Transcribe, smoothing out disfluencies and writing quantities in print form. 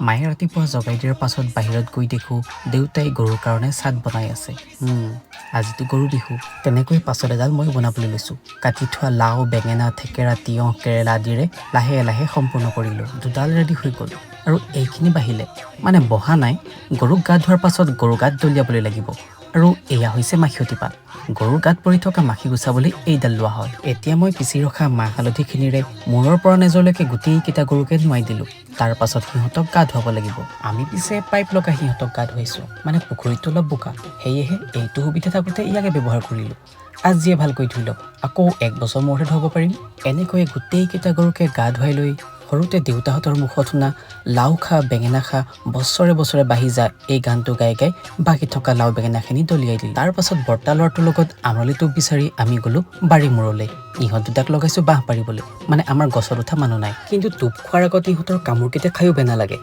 মায়ে ৰাতিপুৱা জগাই দিয়াৰ পাছত বাহিৰত গৈ দেখো দেউতাই গৰুৰ কাৰণে চাট বনাই আছে। আজিতো গৰু বিহু। তেনেকৈ পাছত এডাল মই বনাবলৈ লৈছো। কাটি থোৱা লাও, বেঙেনা, থেকেৰা, তিয়ঁহ, কেৰেলা আদিৰে লাহে লাহে সম্পূৰ্ণ কৰিলো। দুডাল ৰেডি হৈ গ'ল আৰু এইখিনি বাহিলে মানে বহা নাই। গৰুক গা ধোৱাৰ পাছত গৰু গাত দলিয়াবলৈ লাগিব। আৰু এয়া হৈছে মাখিয়তী পাত। গৰুৰ গাত পৰি থকা মাখি গুচাবলৈ এইডাল লোৱা হয়। এতিয়া মই পিচি ৰখা মাহ হালধিখিনিৰে মূৰৰ পৰা নেজলৈকে গোটেইকেইটা গৰুকে নোৱাই দিলো। তাৰ পাছত সিহঁতক গা ধুৱাব লাগিব। আমি পিছে পাইপ লগাই সিহঁতক গা ধুৱাইছো। মানে পুখুৰীটো অলপ বোকা, সেয়েহে এইটো সুবিধা থাকোঁতে ইয়াকে ব্যৱহাৰ কৰিলো। আজিয়ে ভালকৈ ধুই লওক, আকৌ 1 বছৰ মূৰতহে ধুৱাব পাৰিম। এনেকৈ গোটেইকেইটা গৰুকে গা ধুৱাই লৈ সৰুতে দেউতাহঁতৰ মুখত শুনা লাও খা বেঙেনা খা বছৰে বছৰে বাঢ়ি যা এই গানটো গাই গাই বাকী থকা লাও বেঙেনাখিনি দলিয়াই দিল। তাৰ পাছত বৰ্তা ল'ৰাটোৰ লগত আমৰলি টোপ বিচাৰি আমি গ'লো বাৰী মূৰলৈ। ইহঁত দুটাক লগাইছো বাঁহ পাৰিবলৈ, মানে আমাৰ গছত উঠা মানুহ নাই। কিন্তু টোপ খোৱাৰ আগত ইহঁতৰ কামোৰকেইটা খায়ো বেয়া নালাগে।